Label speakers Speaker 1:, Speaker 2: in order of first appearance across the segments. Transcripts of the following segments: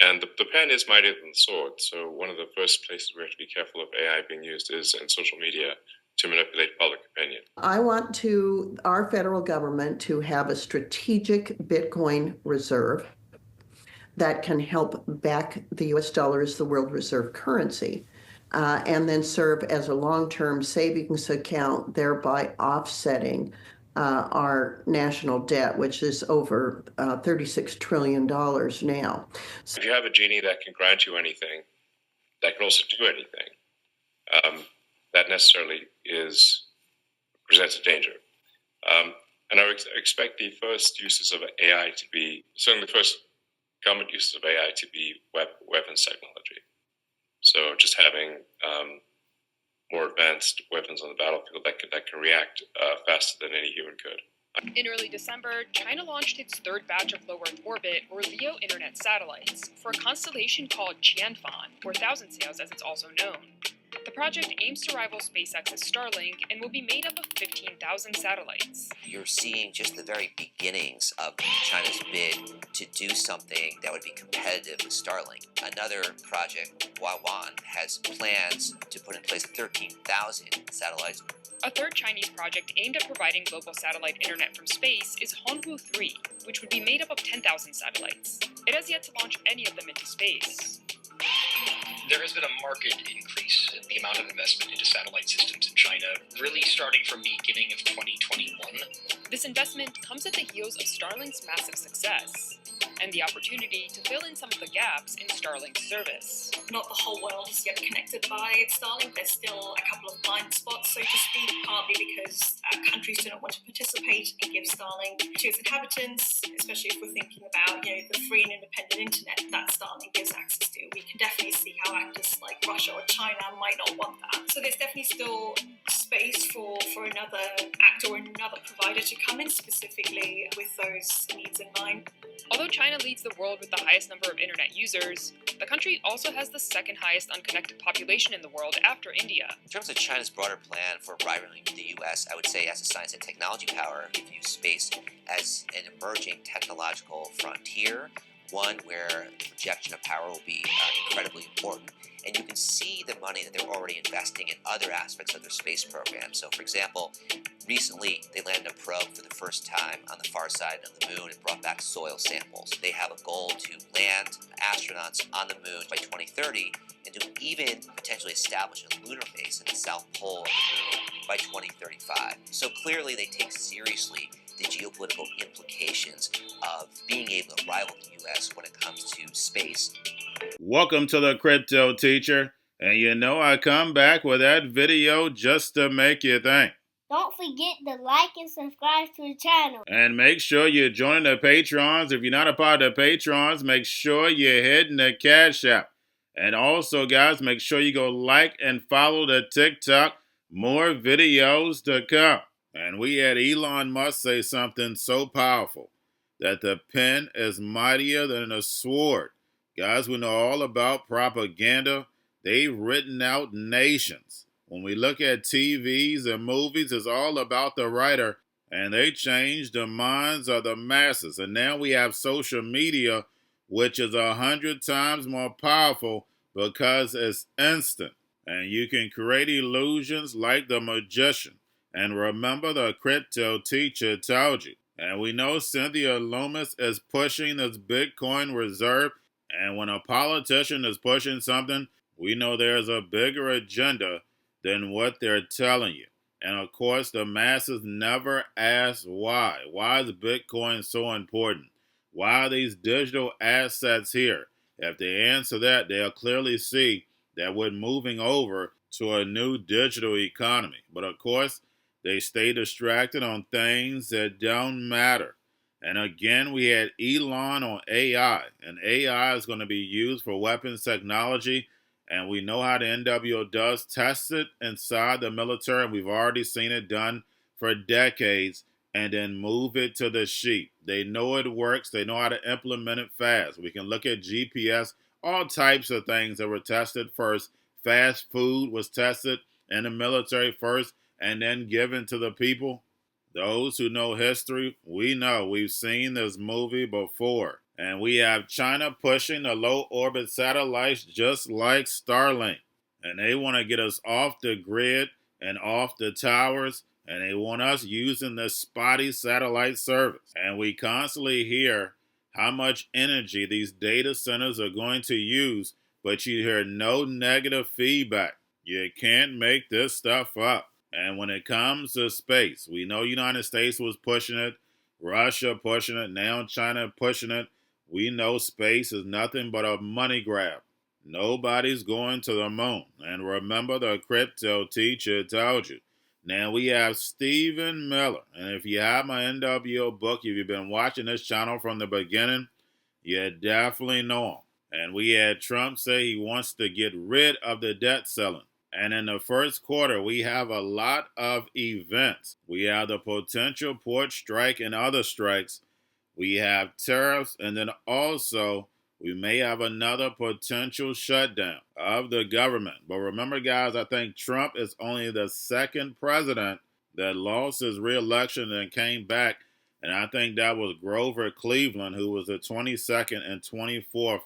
Speaker 1: And the pen is mightier than the sword. So one of the first places we have to be careful of AI being used is in social media to manipulate public opinion.
Speaker 2: I want our federal government to have a strategic Bitcoin reserve that can help back the US dollar as the world reserve currency, and then serve as a long-term savings account, thereby offsetting our national debt, which is over $36 trillion now.
Speaker 1: So if you have a genie that can grant you anything, that can also do anything, that necessarily presents a danger. And I would expect the first uses of AI to be, certainly the first government uses of AI to be weapons technology. So just having more advanced weapons on the battlefield that can react faster than any human could.
Speaker 3: In early December, China launched its third batch of low Earth orbit, or LEO internet satellites, for a constellation called Qianfan, or Thousand Sails as it's also known. The project aims to rival SpaceX's Starlink and will be made up of 15,000 satellites.
Speaker 4: You're seeing just the very beginnings of China's bid to do something that would be competitive with Starlink. Another project, YELLEN, has plans to put in place 13,000 satellites.
Speaker 3: A third Chinese project aimed at providing global satellite internet from space is Honghu 3, which would be made up of 10,000 satellites. It has yet to launch any of them into space.
Speaker 5: There has been a marked increase in the amount of investment into satellite systems in China, really starting from the beginning of 2021.
Speaker 3: This investment comes at the heels of Starlink's massive success, and the opportunity to fill in some of the gaps in Starlink's service.
Speaker 6: Not the whole world is yet connected by Starlink. There's still a couple of blind spots, so to speak, partly because countries do not want to participate and give Starlink to its inhabitants, especially if we're thinking about the free and independent internet that Starlink gives access to. We can definitely see how actors like Russia or China might not want that. So there's definitely still space for another actor or another provider to come in specifically with those needs in mind.
Speaker 3: Although China leads the world with the highest number of internet users, the country also has the second highest unconnected population in the world after India.
Speaker 4: In terms of China's broader plan for rivaling the US, I would say as a science and technology power, it views space as an emerging technological frontier, one where the projection of power will be incredibly important. And you can see the money that they're already investing in other aspects of their space program. So, for example, recently they landed a probe for the first time on the far side of the moon and brought back soil samples. They have a goal to land astronauts on the moon by 2030 and to even potentially establish a lunar base in the south pole of the moon by 2035. So clearly they take seriously the geopolitical implications of being able to rival the U.S. when it comes to space.
Speaker 7: Welcome to the Crypto Teacher, and you know I come back with that video just to make you think.
Speaker 8: Don't forget to like and subscribe to the channel.
Speaker 7: And make sure you join the Patrons. If you're not a part of the Patrons, make sure you're hitting the Cash App. And also, guys, make sure you go like and follow the TikTok. More videos to come. And we had Elon Musk say something so powerful that the pen is mightier than a sword. Guys, we know all about propaganda. They've written out nations. When we look at TVs and movies, it's all about the writer. And they changed the minds of the masses. And now we have social media, which is 100 times more powerful because it's instant. And you can create illusions like the magician. And remember, the Crypto Teacher told you. And we know Cynthia Loomis is pushing this Bitcoin reserve. And when a politician is pushing something, we know there's a bigger agenda than what they're telling you. And of course, the masses never ask why. Why is Bitcoin so important? Why are these digital assets here? If they answer that, they'll clearly see that we're moving over to a new digital economy. But of course, they stay distracted on things that don't matter. And again, we had Elon on AI. And AI is going to be used for weapons technology. And we know how the NWO does test it inside the military. And we've already seen it done for decades. And then move it to the sheep. They know it works. They know how to implement it fast. We can look at GPS, all types of things that were tested first. Fast food was tested in the military first and then given to the people. Those who know history, we know we've seen this movie before. And we have China pushing the low orbit satellites just like Starlink. And they want to get us off the grid and off the towers. And they want us using the spotty satellite service. And we constantly hear how much energy these data centers are going to use, but you hear no negative feedback. You can't make this stuff up. And when it comes to space, we know United States was pushing it, Russia pushing it, now China pushing it. We know space is nothing but a money grab. Nobody's going to the moon. And remember, the crypto teacher told you. Now we have Stephen Miller. And if you have my NWO book, if you've been watching this channel from the beginning, you definitely know him. And we had Trump say he wants to get rid of the debt ceiling. And in the first quarter, we have a lot of events. We have the potential port strike and other strikes. We have tariffs, and then also we may have another potential shutdown of the government. But remember, guys, I think Trump is only the second president that lost his re-election and came back. And I think that was Grover Cleveland, who was the 22nd and 24th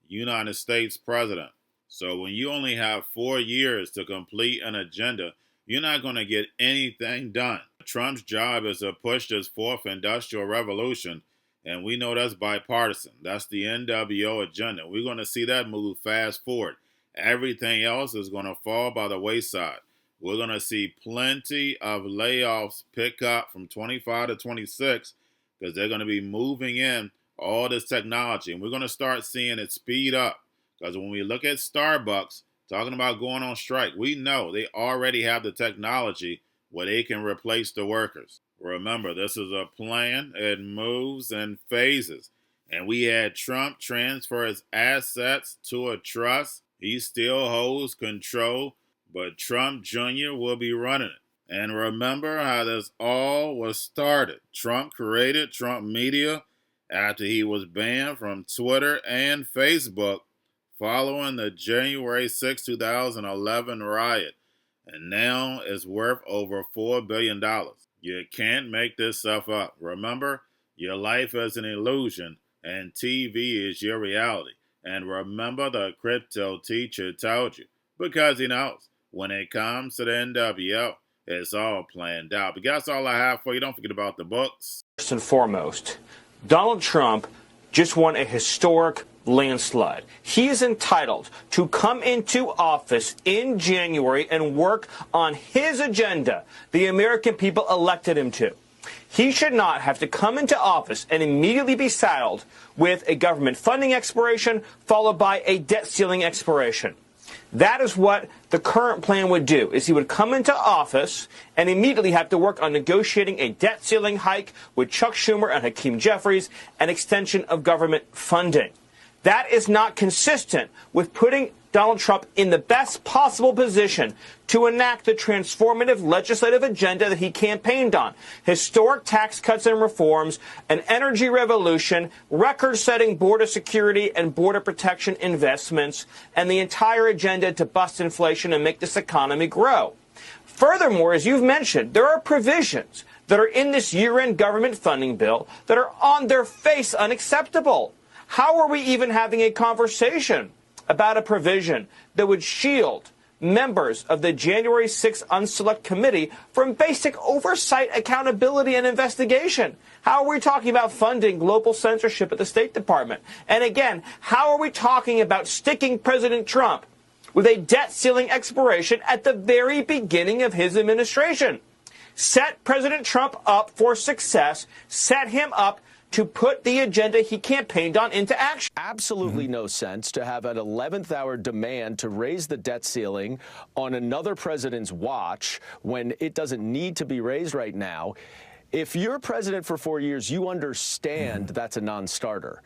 Speaker 7: United States president. So when you only have 4 years to complete an agenda, you're not going to get anything done. Trump's job is to push this fourth industrial revolution, and we know that's bipartisan. That's the NWO agenda. We're going to see that move fast forward. Everything else is going to fall by the wayside. We're going to see plenty of layoffs pick up from 25 to 26 because they're going to be moving in all this technology, and we're going to start seeing it speed up. Because when we look at Starbucks talking about going on strike, we know they already have the technology where they can replace the workers. Remember, this is a plan. It moves in phases. And we had Trump transfer his assets to a trust. He still holds control, but Trump Jr. will be running it. And remember how this all was started. Trump created Trump Media after he was banned from Twitter and Facebook following the January 6, 2011 riot, and now it's worth over $4 billion. You can't make this stuff up. Remember, your life is an illusion, and TV is your reality. And remember, the crypto teacher told you, because he knows when it comes to the NWO, it's all planned out. But that's all I have for you. Don't forget about the books.
Speaker 9: First and foremost, Donald Trump just won a historic landslide. He is entitled to come into office in January and work on his agenda the American people elected him to. He should not have to come into office and immediately be saddled with a government funding expiration followed by a debt ceiling expiration. That is what the current plan would do, is he would come into office and immediately have to work on negotiating a debt ceiling hike with Chuck Schumer and Hakeem Jeffries and extension of government funding. That is not consistent with putting Donald Trump in the best possible position to enact the transformative legislative agenda that he campaigned on. Historic tax cuts and reforms, an energy revolution, record-setting border security and border protection investments, and the entire agenda to bust inflation and make this economy grow. Furthermore, as you've mentioned, there are provisions that are in this year-end government funding bill that are on their face unacceptable. How are we even having a conversation about a provision that would shield members of the January 6th Unselect Committee from basic oversight, accountability, and investigation? How are we talking about funding global censorship at the State Department? And again, how are we talking about sticking President Trump with a debt ceiling expiration at the very beginning of his administration? Set President Trump up for success. Set him up to put the agenda he campaigned on into action.
Speaker 10: Absolutely no sense to have an 11th hour demand to raise the debt ceiling on another president's watch when it doesn't need to be raised right now. If you're president for 4 years, you understand that's a non-starter.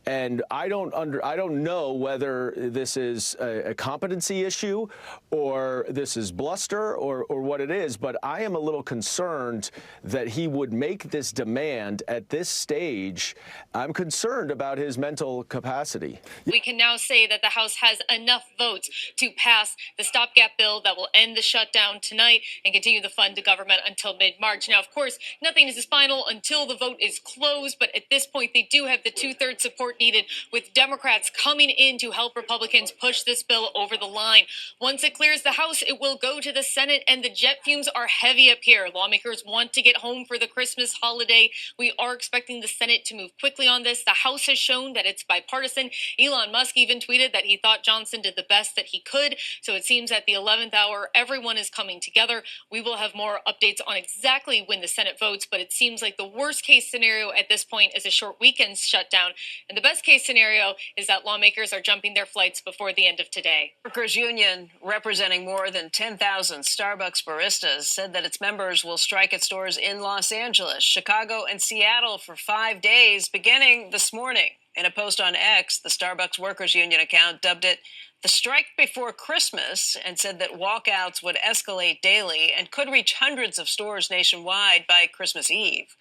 Speaker 10: And I don't know whether this is a competency issue or this is bluster or what it is, but I am a little concerned that he would make this demand at this stage. I'm concerned about his mental capacity.
Speaker 11: We can now say that the House has enough votes to pass the stopgap bill that will end the shutdown tonight and continue the fund to government until mid-March. Now, of course, nothing is final until the vote is closed, but at this point, they do have the two-thirds support needed, with Democrats coming in to help Republicans push this bill over the line. Once it clears the House, it will go to the Senate, and the jet fumes are heavy up here. Lawmakers want to get home for the Christmas holiday. We are expecting the Senate to move quickly on this. The House has shown that it's bipartisan. Elon Musk even tweeted that he thought Johnson did the best that he could. So it seems at the 11th hour, everyone is coming together. We will have more updates on exactly when the Senate votes, but it seems like the worst case scenario at this point is a short weekend shutdown. And the best case scenario is that lawmakers are jumping their flights before the end of today.
Speaker 12: Workers Union, representing more than 10,000 Starbucks baristas, said that its members will strike at stores in Los Angeles, Chicago, and Seattle for 5 days, beginning this morning. In a post on X, the Starbucks Workers Union account dubbed it the strike before Christmas and said that walkouts would escalate daily and could reach hundreds of stores nationwide by Christmas Eve.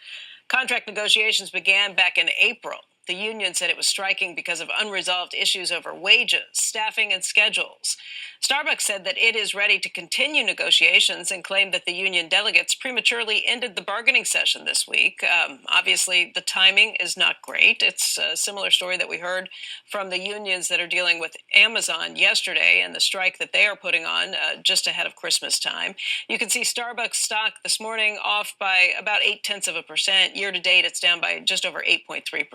Speaker 12: Contract negotiations began back in April. The union said it was striking because of unresolved issues over wages, staffing, and schedules. Starbucks said that it is ready to continue negotiations and claimed that the union delegates prematurely ended the bargaining session this week. Obviously, the timing is not great. It's a similar story that we heard from the unions that are dealing with Amazon yesterday and the strike that they are putting on just ahead of Christmas time. You can see Starbucks stock this morning off by about 0.8%. Year to date, it's down by just over 8.3%.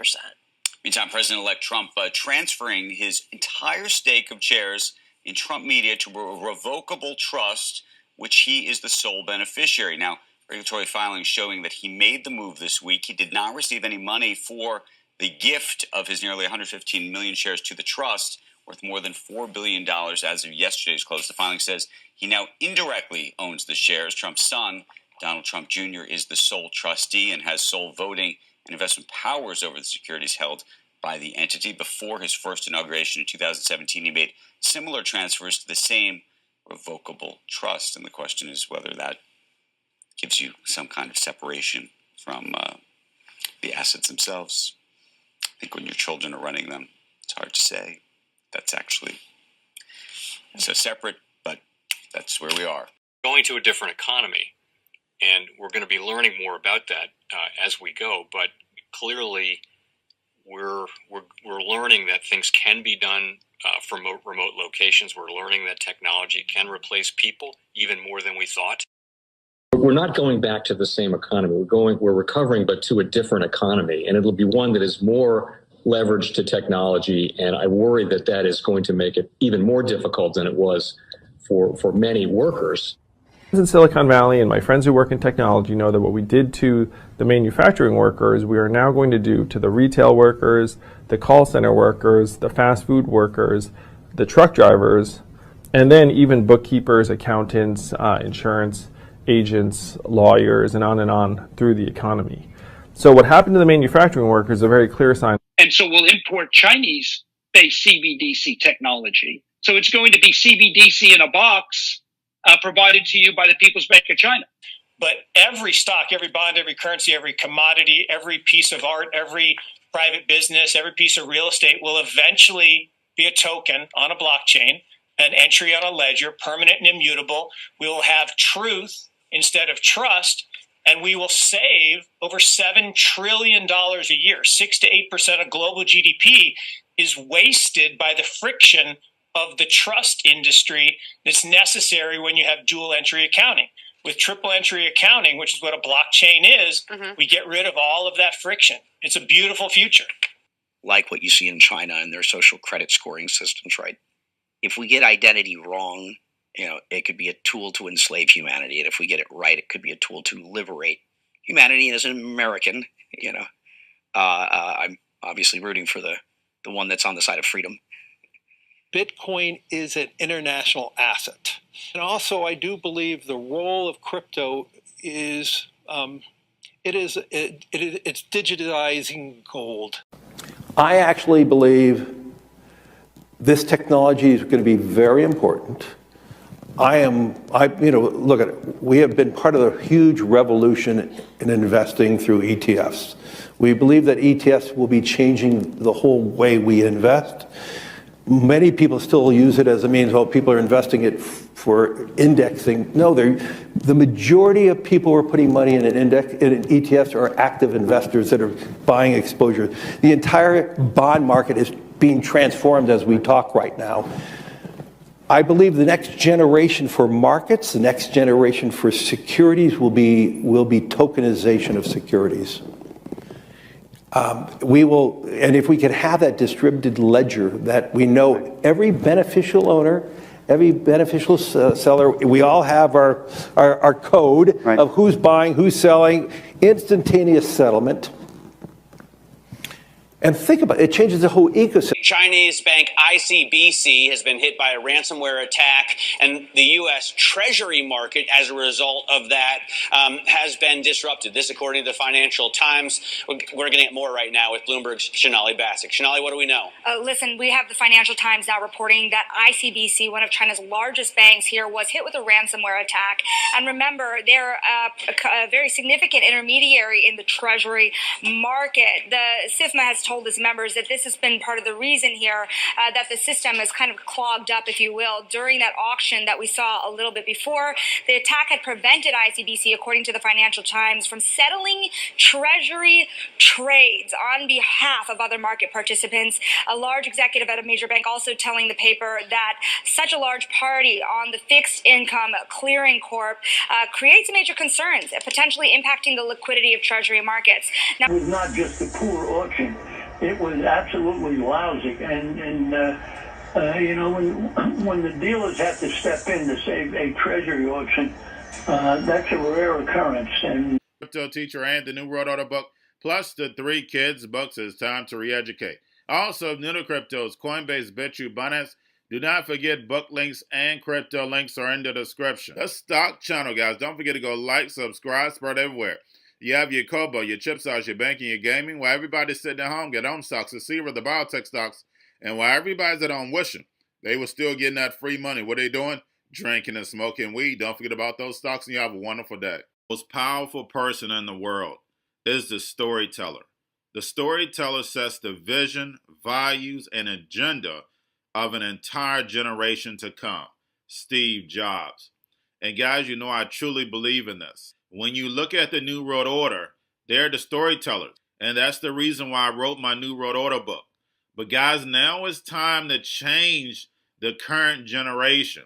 Speaker 13: Meantime, President-elect Trump transferring his entire stake of shares in Trump Media to a revocable trust, which he is the sole beneficiary. Now, regulatory filings showing that he made the move this week. He did not receive any money for the gift of his nearly 115 million shares to the trust, worth more than $4 billion as of yesterday's close. The filing says he now indirectly owns the shares. Trump's son, Donald Trump Jr., is the sole trustee and has sole voting and investment powers over the securities held by the entity. Before his first inauguration in 2017, he made similar transfers to the same revocable trust. And the question is whether that gives you some kind of separation from the assets themselves. I think when your children are running them, it's hard to say that's actually so separate, but that's where we are.
Speaker 14: Going to a different economy, and we're going to be learning more about that as we go. But clearly, we're learning that things can be done from remote locations. We're learning that technology can replace people even more than we thought.
Speaker 15: We're not going back to the same economy. We're recovering, but to a different economy, and it'll be one that is more leveraged to technology. And I worry that that is going to make it even more difficult than it was for many workers.
Speaker 16: In Silicon Valley, and my friends who work in technology know that what we did to the manufacturing workers, we are now going to do to the retail workers, the call center workers, the fast food workers, the truck drivers, and then even bookkeepers, accountants, insurance agents, lawyers, and on through the economy. So what happened to the manufacturing workers is a very clear sign.
Speaker 17: And so we'll import Chinese-based CBDC technology. So it's going to be CBDC in a box provided to you by the People's Bank of China.
Speaker 18: But every stock, every bond, every currency, every commodity, every piece of art, every private business, every piece of real estate will eventually be a token on a blockchain, an entry on a ledger, permanent and immutable. We will have truth instead of trust, and we will save over $7 trillion a year. 6 to 8% of global GDP is wasted by the friction of the trust industry that's necessary when you have dual entry accounting. With triple entry accounting, which is what a blockchain is, we get rid of all of that friction. It's a beautiful future.
Speaker 19: Like what you see in China and their social credit scoring systems, right? If we get identity wrong, it could be a tool to enslave humanity. And if we get it right, it could be a tool to liberate humanity. And as an American, I'm obviously rooting for the one that's on the side of freedom.
Speaker 20: Bitcoin is an international asset. And also, I do believe the role of crypto is it's digitizing gold. I actually believe this technology is going to be very important. Look at it. We have been part of a huge revolution in investing through ETFs. We believe that ETFs will be changing the whole way we invest. Many people still use it as a means, well, people are investing it for indexing. No, the majority of people who are putting money in in ETFs are active investors that are buying exposure. The entire bond market is being transformed as we talk right now. I believe the next generation for markets, the next generation for securities will be tokenization of securities. And if we could have that distributed ledger that we know every beneficial owner, every beneficial seller, we all have our code of who's buying, who's selling, instantaneous settlement. And think about it, it changes the whole ecosystem.
Speaker 21: Chinese bank ICBC has been hit by a ransomware attack, and the U.S. Treasury market, as a result of that, has been disrupted. This, according to the Financial Times. We're getting at more right now with Bloomberg's Shonali Bassick. Shonali, what do we know?
Speaker 22: Listen, we have the Financial Times now reporting that ICBC, one of China's largest banks here, was hit with a ransomware attack. And remember, they're a very significant intermediary in the Treasury market. The SIFMA has told its members that this has been part of the reason here that the system is kind of clogged up, if you will, during that auction that we saw a little bit before. The attack had prevented ICBC, according to the Financial Times, from settling Treasury trades on behalf of other market participants. A large executive at a major bank also telling the paper that such a large party on the fixed income clearing corp creates major concerns, potentially impacting the liquidity of Treasury markets.
Speaker 23: Now, it was not just a poor auction. It was absolutely lousy, and when the dealers have to step in to save a treasury auction, that's a rare occurrence. And
Speaker 7: Cryptoteacher and the New World Order book, plus the 3 kids books, is time to re-educate. Also, new to cryptos, Coinbase, Bitrue, Binance. Do not forget book links and crypto links are in the description. The stock channel, guys. Don't forget to go like, subscribe, spread everywhere. You have your Kobo, your chip stocks, your banking, your gaming. While everybody's sitting at home, get home stocks, the Seaver, the biotech stocks. And while everybody's at home wishing, they were still getting that free money. What are they doing? Drinking and smoking weed. Don't forget about those stocks, and you have a wonderful day. The most powerful person in the world is the storyteller. The storyteller sets the vision, values, and agenda of an entire generation to come. Steve Jobs. And guys, you know I truly believe in this. When you look at the New World Order, they're the storytellers. And that's the reason why I wrote my New World Order book. But guys, now it's time to change the current generation.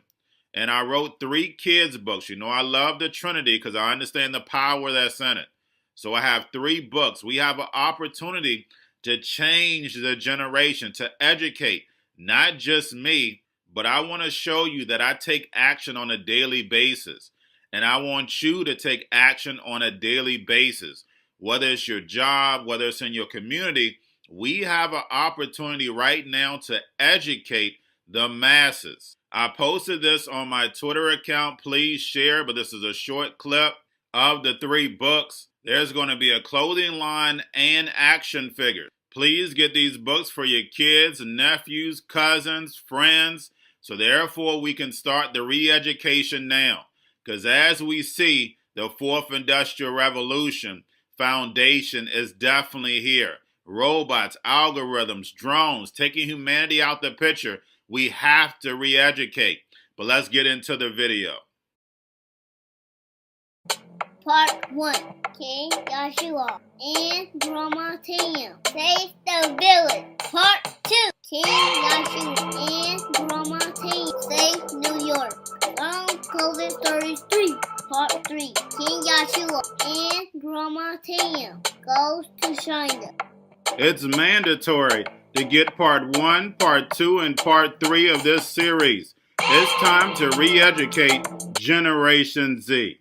Speaker 7: And I wrote 3 kids books. You know I love the Trinity because I understand the power that's in it. So I have 3 books. We have an opportunity to change the generation, to educate, not just me, but I want to show you that I take action on a daily basis. And I want you to take action on a daily basis. Whether it's your job, whether it's in your community, we have an opportunity right now to educate the masses. I posted this on my Twitter account. Please share, but this is a short clip of the 3 books. There's going to be a clothing line and action figures. Please get these books for your kids, nephews, cousins, friends, so therefore we can start the re-education now. Because as we see, the 4th Industrial Revolution foundation is definitely here. Robots, algorithms, drones, taking humanity out the picture. We have to re-educate. But let's get into the video.
Speaker 8: Part 1. King Joshua and Drama Team save the village. Part 2. King Joshua and Drama Team save New York. COVID Stories 3. Part 3. King Joshua and Drama Team goes to China.
Speaker 7: It's mandatory to get part 1, part 2, and part 3 of this series. It's time to re-educate Generation Z.